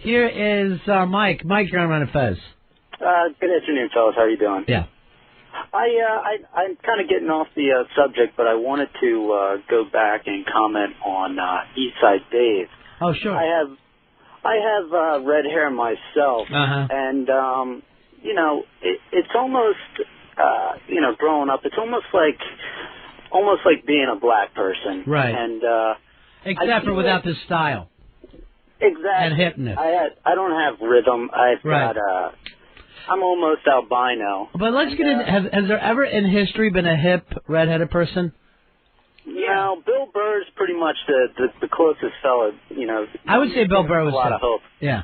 Here is Mike. Mike, you're on Run Fez. Good afternoon, fellas. How are you doing? Yeah. I'm kind of getting off the subject, but I wanted to go back and comment on Eastside Dave. Oh, sure. I have red hair myself, and you know, it's almost growing up. It's almost like being a black person, right? And except for without the style, exactly, and hipness. I don't have rhythm. I've got I'm almost albino. But let's get in. Has there ever in history been a hip redheaded person? No, Bill Burr's pretty much the closest fella. You know, I would say Bill Burr was a lot of hope. Yeah.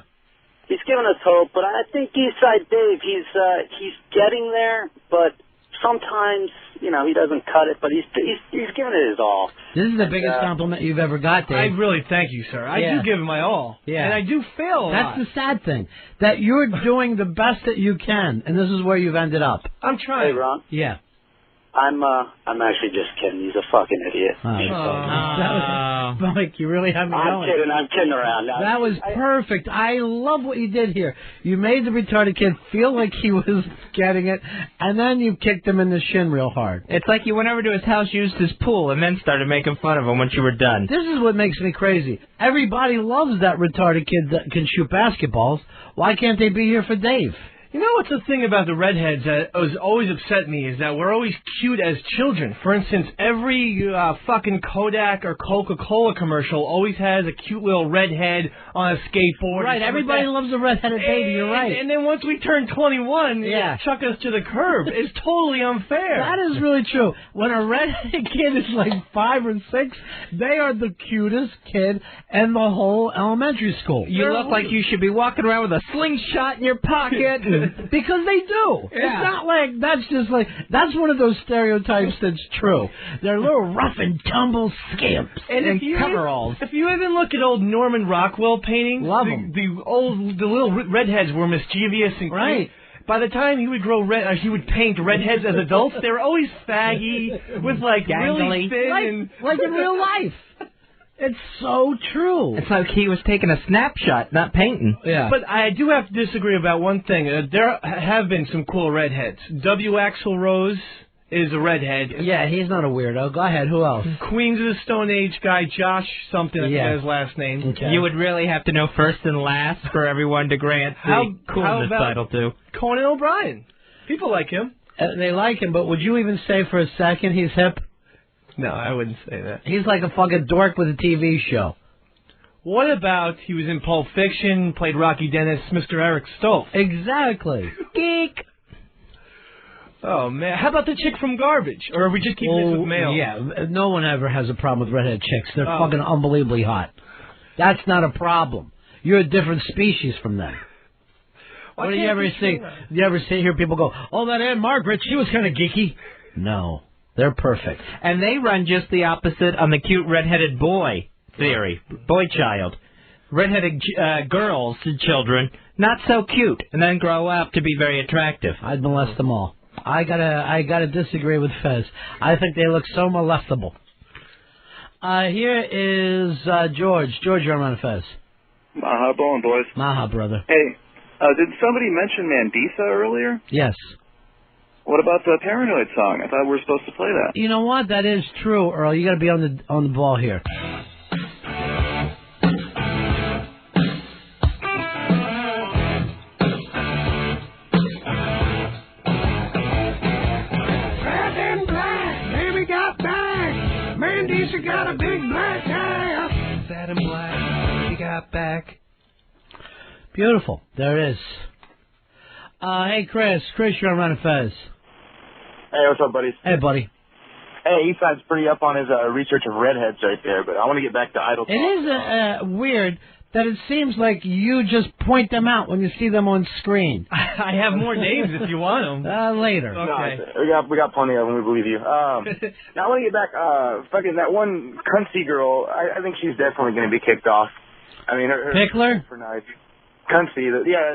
He's given us hope, but I think Eastside Dave, he's getting there, but sometimes, you know, he doesn't cut it, but he's giving it his all. This is the biggest compliment you've ever got, Dave. I really thank you, sir. I do give it my all. Yeah. And I do fail a lot. That's the sad thing, that you're doing the best that you can, and this is where you've ended up. I'm trying. Hey, Ron? Yeah. I'm actually just kidding. He's a fucking idiot. Mike, you really have me going. I'm kidding around. That was perfect. I love what you did here. You made the retarded kid feel like he was getting it, and then you kicked him in the shin real hard. It's like you went over to his house, used his pool, and then started making fun of him once you were done. This is what makes me crazy. Everybody loves that retarded kid that can shoot basketballs. Why can't they be here for Dave? You know what's the thing about the redheads that has always upset me is that we're always cute as children. For instance, every fucking Kodak or Coca-Cola commercial always has a cute little redhead on a skateboard. Right, everybody loves a redheaded baby, you're right. And then once we turn 21, yeah, chuck us to the curb. It's totally unfair. That is really true. When a redheaded kid is like 5 or 6, they are the cutest kid in the whole elementary school. You look like you should be walking around with a slingshot in your pocket. Because they do. Yeah. It's not like that's one of those stereotypes that's true. They're little rough and tumble scamps and coveralls. If you even look at old Norman Rockwell paintings, love them. The little redheads were mischievous and cute. By the time he would he would paint redheads as adults. They were always faggy with like really thin, like in real life. It's so true. It's like he was taking a snapshot, not painting. Yeah. But I do have to disagree about one thing. There have been some cool redheads. W. Axl Rose is a redhead. Yeah, he's not a weirdo. Go ahead. Who else? Queens of the Stone Age guy, Josh something, I forget his last name. Okay. You would really have to know first and last for everyone to grant the coolness title to. Conan O'Brien. People like him. They like him, but would you even say for a second he's hip? No, I wouldn't say that. He's like a fucking dork with a TV show. What about he was in Pulp Fiction, played Rocky Dennis, Mr. Eric Stoltz? Exactly. Geek. Oh, man. How about the chick from Garbage? Or are we just keeping this with male? Yeah, no one ever has a problem with redhead chicks. They're fucking unbelievably hot. That's not a problem. You're a different species from them. What do you ever see? You ever hear people go, "Oh, that Aunt Margaret, she was kind of geeky"? No. They're perfect. And they run just the opposite on the cute redheaded boy theory. Boy child. Redheaded girls and children, not so cute, and then grow up to be very attractive. I'd molest them all. I gotta disagree with Fez. I think they look so molestable. Here is George. George, you're on Fez. Maha bowling, boys. Maha, brother. Hey, did somebody mention Mandisa earlier? Yes. What about the Paranoid song? I thought we were supposed to play that. You know what? That is true, Earl. You got to be on the ball here. Fat and black, baby got back. Mandisa got a big black ass. Fat and black, he got back. Beautiful. There it is. Hey, Chris. Chris, you're on Run Fez. Hey, what's up, buddies? Hey, buddy. Hey, Eastside's pretty up on his research of redheads right there, but I want to get back to Idle Talk. It is weird that it seems like you just point them out when you see them on screen. I have more names if you want them. Later. Okay. No, we got plenty of them, we believe you. Now, I want to get back, fucking that one cunty girl, I think she's definitely going to be kicked off. I mean, her Pickler? For nice. Cunty,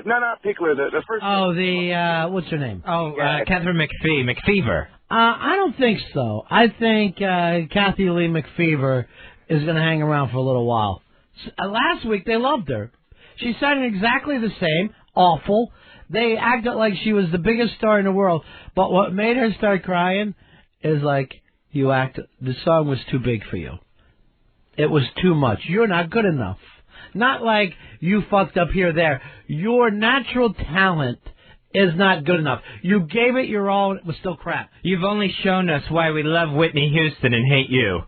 not Pickler, the first one. What's her name? Catherine McFever. I don't think so. I think Kathy Lee McFever is going to hang around for a little while. Last week they loved her. She sang exactly the same. Awful. They acted like she was the biggest star in the world. But what made her start crying is like, the song was too big for you. It was too much. You're not good enough. Not like you fucked up here or there. Your natural talent is not good enough. You gave it your all and it was still crap. You've only shown us why we love Whitney Houston and hate you.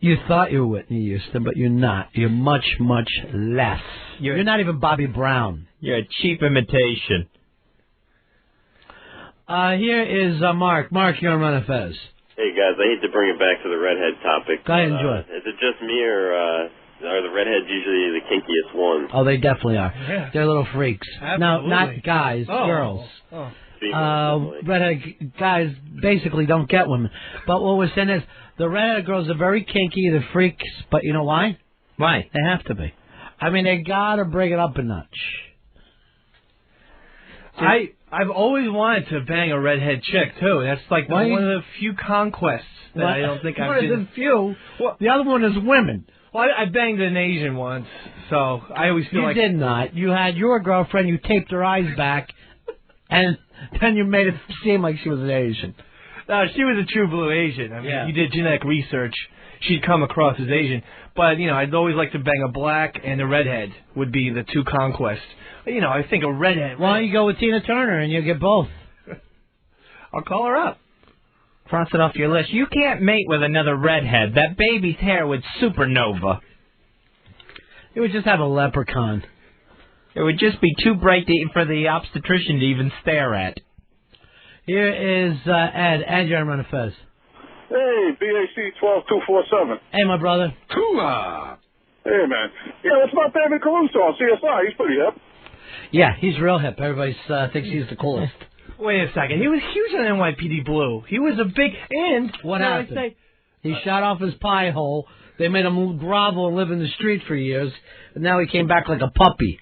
You thought you were Whitney Houston, but you're not. You're much, much less. You're not even Bobby Brown. You're a cheap imitation. Here is Mark. Mark, you're on Run of Fez. Hey, guys, I hate to bring it back to the redhead topic. Go ahead, enjoy. Is it just me, or are the redheads usually the kinkiest ones? Oh, they definitely are. Yeah. They're little freaks. Absolutely. No, not guys, girls. Redhead guys basically don't get women. But what we're saying is, the redhead girls are very kinky, they're freaks, but you know why? Why? They have to be. I mean, they gotta bring it up a notch. I've always wanted to bang a redhead chick too. That's like one of the few conquests that I don't think I've been. One of the few. Well, the other one is women. Well, I banged an Asian once, so I always feel like you did not. You had your girlfriend. You taped her eyes back, and then you made it seem like she was an Asian. No, she was a true blue Asian. I mean, you did genetic research. She'd come across as Asian, but I'd always like to bang a black and a redhead would be the two conquests. I think a redhead. Why don't you go with Tina Turner and you get both? I'll call her up. Cross it off your list. You can't mate with another redhead. That baby's hair would supernova. It would just have a leprechaun. It would just be too bright for the obstetrician to even stare at. Here is Ed. Ed, you're on Run of Fez. Hey, BAC 12247. Hey, my brother. Hoo-ah. Hey, man. It's my favorite Caruso on CSI. He's pretty hip. Yeah, he's real hip. Everybody thinks he's the coolest. Wait a second. He was huge on NYPD Blue. He was a big... And... What happened? He shot off his pie hole. They made him grovel and live in the street for years. And now he came back like a puppy.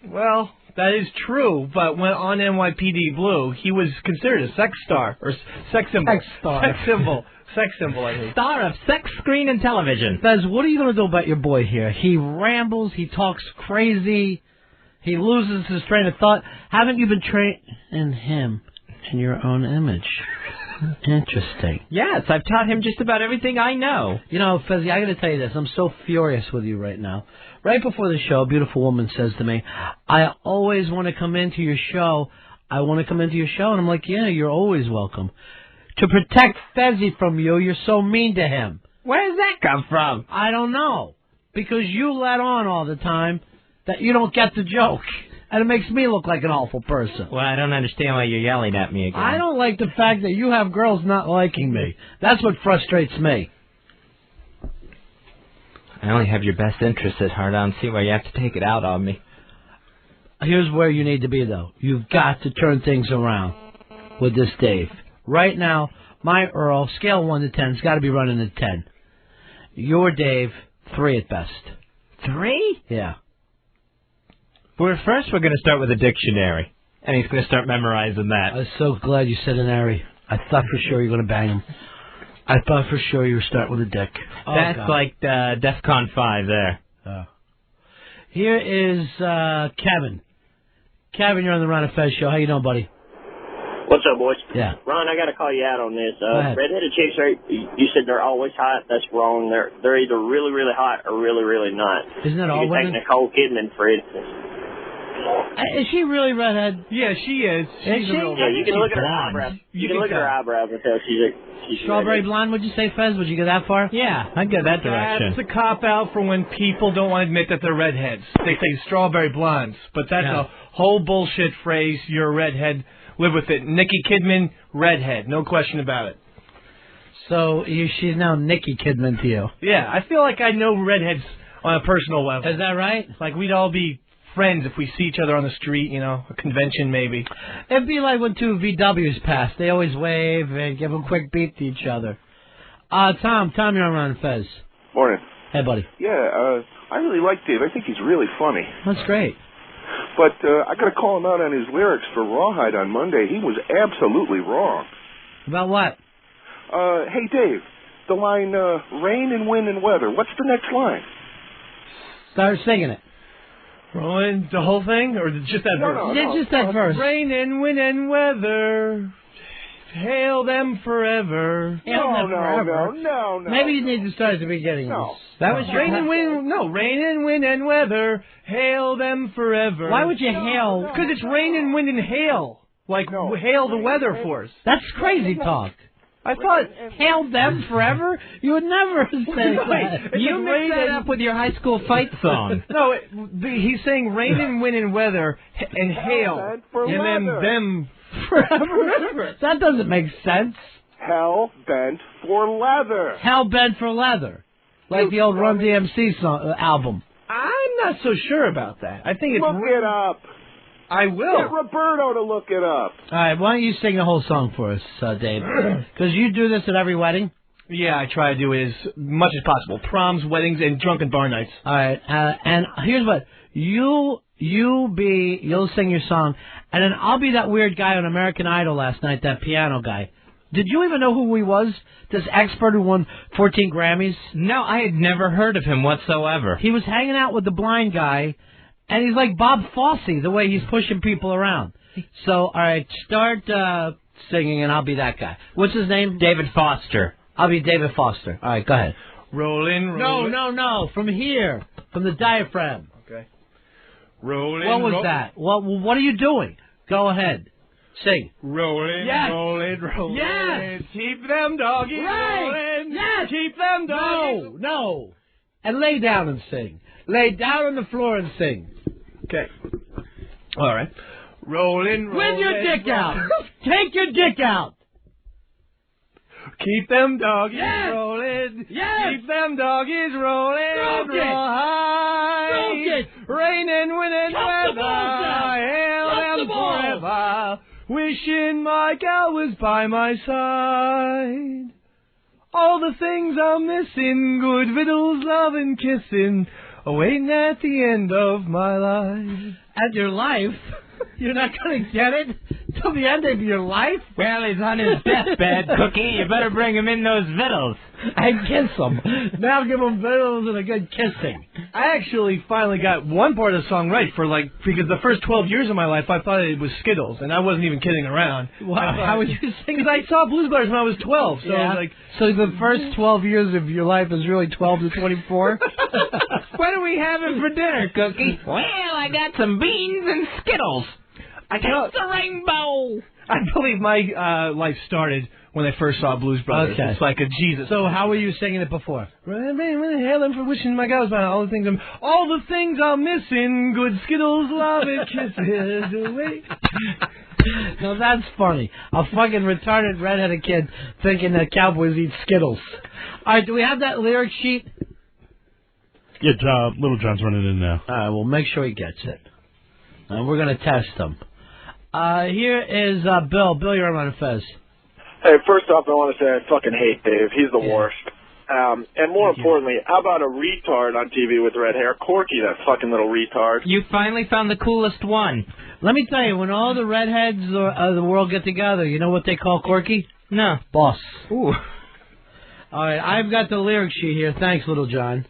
Well, that is true. But when on NYPD Blue, he was considered a sex star. Or sex symbol. Sex star. Sex symbol. Sex symbol, I think. Star of sex, screen, and television. Fez, what are you going to do about your boy here? He rambles. He talks crazy. He loses his train of thought. Haven't you been training him in your own image? Interesting. Yes, I've taught him just about everything I know. Fezzy, I got to tell you this. I'm so furious with you right now. Right before the show, a beautiful woman says to me, I always want to come into your show. I want to come into your show. And I'm like, yeah, you're always welcome. To protect Fezzy from you, you're so mean to him. Where does that come from? I don't know. Because you let on all the time that you don't get the joke. And it makes me look like an awful person. Well, I don't understand why you're yelling at me again. I don't like the fact that you have girls not liking me. That's what frustrates me. I only have your best interests at heart. I don't see why you have to take it out on me. Here's where you need to be, though. You've got to turn things around with this Dave. Right now, my Earl, scale 1 to 10, has got to be running at 10. Your Dave, 3 at best. 3? Yeah. First, we're going to start with a dictionary, and he's going to start memorizing that. I was so glad you said an airy. I thought for sure you were going to bang him. I thought for sure you would start with a dick. That's like DEFCON 5 there. Here is Kevin. Kevin, you're on the Ron and Fez show. How you doing, buddy? What's up, boys? Yeah. Ron, I got to call you out on this. ahead. Redheaded chicks, you said they're always hot. That's wrong. They're either really, really hot or really, really not. Isn't that all women? Take Nicole Kidman, for instance. Is she really redhead? Yeah, she is. She's a real Yeah, you can look at her blonde. eyebrows. You can look at her eyebrows and tell she's Strawberry redhead. blonde, would you say, Fez? Would you go that far? Yeah, I'd go that direction. That's a cop-out for when people don't want to admit that they're redheads. They say strawberry blondes, but that's a whole bullshit phrase. You're a redhead. Live with it. Nikki Kidman, redhead. No question about it. So she's now Nikki Kidman to you. Yeah, I feel like I know redheads on a personal level. Is that right? Like we'd all be friends if we see each other on the street, a convention maybe. It'd be like when two VWs pass. They always wave and give a quick beat to each other. Tom, you're on Ron and Fez. Morning. Hey, buddy. Yeah, I really like Dave. I think he's really funny. That's great. But I got to call him out on his lyrics for Rawhide on Monday. He was absolutely wrong. About what? Hey, Dave, the line, rain and wind and weather. What's the next line? Start singing it. Rolling the whole thing, or just that verse? Yeah, just that verse. Rain and wind and weather, hail them forever. No. Maybe you need to start at the beginning. No. That was rain and wind. No, rain and wind and weather, hail them forever. Why would you hail? Because it's rain and wind and hail. Like hail the weather force. That's crazy talk. I thought hail them forever. You would never say that. You mixed that up with your high school fight song. No, he's saying rain and wind and weather and hail, and then them forever. That doesn't make sense. Hell bent for leather. Hell bent for leather, like the old Run DMC song, album. I'm not so sure about that. I think it's look it up. I will. Get Roberto to look it up. All right, why don't you sing the whole song for us, Dave? Because you do this at every wedding. Yeah, I try to do it as much as possible. Proms, weddings, and drunken bar nights. All right, and here's what you'll sing your song, and then I'll be that weird guy on American Idol last night, that piano guy. Did you even know who he was? This expert who won 14 Grammys? No, I had never heard of him whatsoever. He was hanging out with the blind guy. And he's like Bob Fosse, the way he's pushing people around. So, all right, start singing, and I'll be that guy. What's his name? David Foster. I'll be David Foster. All right, go ahead. Rollin'. No. From here. From the diaphragm. Okay. Rollin'. What was that? What are you doing? Go ahead. Sing. Rollin', yes. rollin'. Yes. Keep them doggies right. rollin'. Yes. Keep them doggies. No. And lay down and sing. Lay down on the floor and sing. Okay. All right. Rollin'. With your dick out. Take your dick out. Keep them doggies yes. rollin'. Yes. Keep them doggies rollin'. Stroke it. Rain and wind and weather. Hail them forever. Wishing my gal was by my side. All the things I'm missing, good victuals, love and kissing, awaiting at the end of my life. At your life? You're not going to get it till the end of your life? Well, he's on his deathbed, Cookie. You better bring him in those victuals. And kiss him. Now give him victuals and a good kissing. I actually finally got one part of the song right because the first 12 years of my life I thought it was Skittles, and I wasn't even kidding around. How would you sing? Because I saw Blues Brothers when I was 12, so I was like... So the first 12 years of your life is really 12 to 24? What are we having for dinner, Cookie? Well, I got some beans and Skittles. Taste the rainbow. I believe my life started when I first saw Blues Brothers. Okay. It's like a Jesus. So how were you singing it before? Hail them for wishing my God was by all the things I'm missing. Good Skittles, love and kisses. No, that's funny. A fucking retarded redheaded kid thinking that cowboys eat Skittles. All right, do we have that lyric sheet? Yeah, Little John's running in now. All right, well, make sure he gets it. And we're going to test him. Here is Bill. Bill, you're on Fez. Hey, first off, I want to say I fucking hate Dave. He's the worst. And more importantly, how about a retard on TV with red hair? Corky, that fucking little retard. You finally found the coolest one. Let me tell you, when all the redheads of the world get together, you know what they call Corky? No. Boss. Ooh. All right, I've got the lyric sheet here. Thanks, Little John.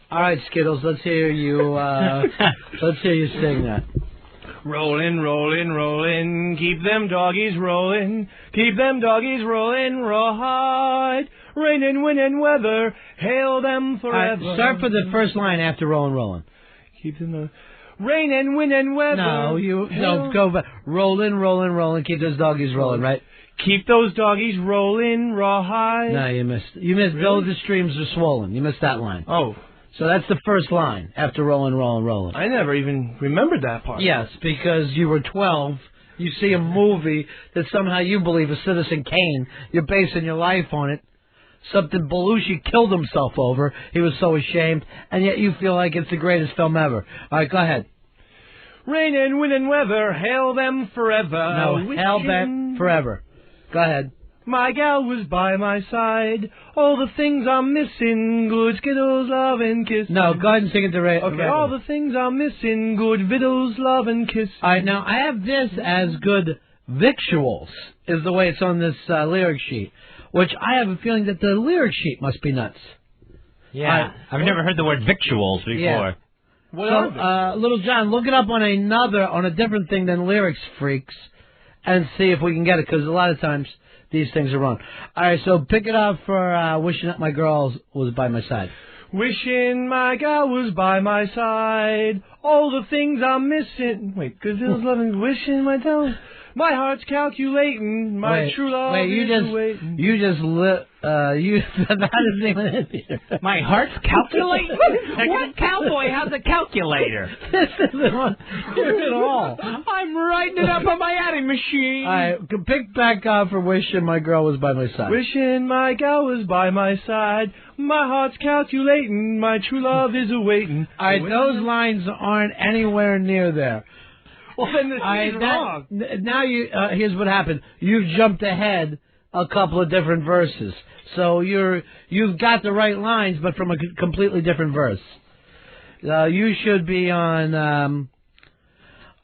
All right, Skittles, let's hear you. Let's hear you sing that. Rollin', rollin', rollin', keep them doggies rollin', keep them doggies rollin', rawhide, rain and wind and weather, hail them forever. Start for the first line after rollin', rollin'. Keep them rain and wind and weather. No, go back. Rollin', rollin', rollin', keep those doggies rollin', right? Keep those doggies rollin', rawhide. No, you missed. You missed. Really? Though the streams are swollen. You missed that line. Oh. So that's the first line, after rollin', rollin', rollin'. I never even remembered that part. Yes, because you were 12, you see a movie that somehow you believe is Citizen Kane, you're basing your life on it, something Belushi killed himself over, he was so ashamed, and yet you feel like it's the greatest film ever. All right, go ahead. Rain and wind and weather, hail them forever. No, hail them forever. Go ahead. My gal was by my side. All the things I'm missing. Good Skittles, love and kiss. No, go ahead and sing it to Ray. Okay, all the things I'm missing. Good victuals, love and kiss. All right, now I have this as good victuals, is the way it's on this lyric sheet, which I have a feeling that the lyric sheet must be nuts. Yeah, I've never heard the word victuals before. Yeah. Little John, look it up on a different thing than lyrics, freaks, and see if we can get it, because a lot of times these things are wrong. All right, so pick it up for Wishing That My Girl Was By My Side. Wishing my gal was by my side, all the things I'm missing. Wait, 'cause it was loving, wishing my tongue. My heart's calculating, my true love is waiting. That isn't even it either. My heart's calculating? What cowboy has a calculator? This isn't one at all. I'm writing it up on my adding machine. All right, pick back up for Wishing My Girl Was By My Side. Wishing my gal was by my side, my heart's calculating, my true love is awaiting. All right, those lines aren't anywhere near there. Well, then this is wrong. Now here's what happened. You've jumped ahead a couple of different verses, so you've got the right lines, but from a completely different verse. You should be on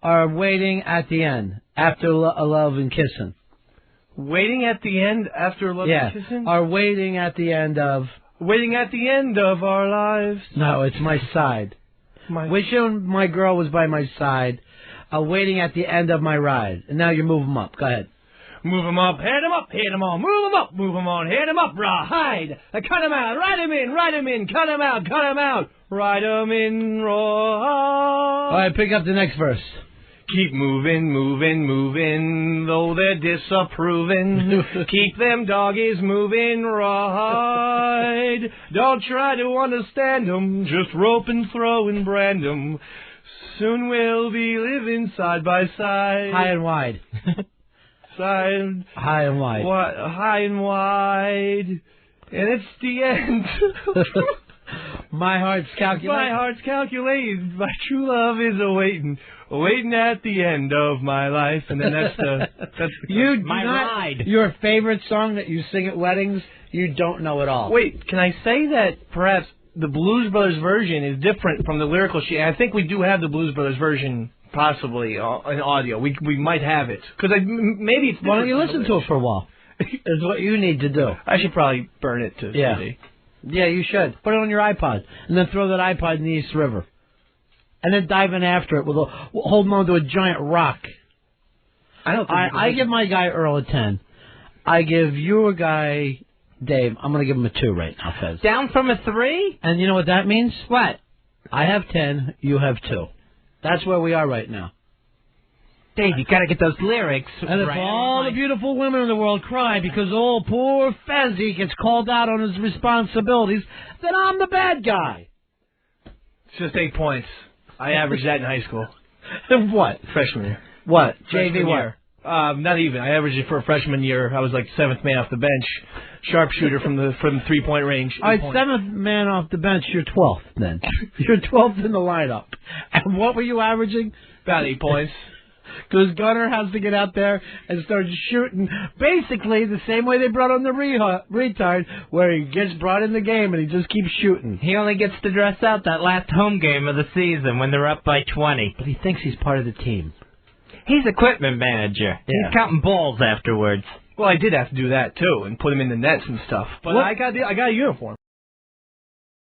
are waiting at the end after love and kissing. Waiting at the end after love and kissing. Are waiting at the end of. Waiting at the end of our lives. No, it's my side. Wishing my girl was by my side. Waiting at the end of my ride. And now you move them up. Go ahead. Move them up, hit them up, hit them on, move them up, move them on, hit them up, rawhide. Cut them out, ride them in, cut them out, ride them in, rawhide. All right, pick up the next verse. Keep moving, though they're disapproving. Keep them doggies moving, rawhide. Don't try to understand them, just rope and throw and brand them. Soon we'll be living side by side. High and wide. Side. High and wide. High and wide. And it's the end. My heart's calculating. My heart's calculating. My true love is awaiting at the end of my life. And then that's the my ride. Your favorite song that you sing at weddings, you don't know at all. Wait, can I say that perhaps the Blues Brothers version is different from the lyrical sheet? I think we do have the Blues Brothers version, possibly, in audio. We might have it. Because maybe it's different. Why don't you listen to it for a while? Is what you need to do. I should probably burn it to CD. Yeah, you should. Put it on your iPod. And then throw that iPod in the East River. And then dive in after it with holding on to a giant rock. I give my guy Earl a 10. I give your guy Dave, I'm going to give him a 2 right now, Fez. Down from a 3? And you know what that means? What? I have 10, you have 2. That's where we are right now. Dave, you got to get those lyrics and if all the beautiful women in the world cry because poor Fezzy gets called out on his responsibilities, then I'm the bad guy. It's just 8 points. I averaged that in high school. What? Freshman year. What? JV what? Year. Not even. I averaged it for a freshman year. I was like 7th man off the bench, sharpshooter from the 3-point range. All right, 7th man off the bench. You're 12th then. You're 12th in the lineup. And what were you averaging? About 8 points. Because Gunner has to get out there and start shooting basically the same way they brought on the retard, where he gets brought in the game and he just keeps shooting. He only gets to dress out that last home game of the season when they're up by 20. But he thinks he's part of the team. He's equipment manager. Yeah. He's counting balls afterwards. Well, I did have to do that, too, and put him in the nets and stuff. But I got a uniform.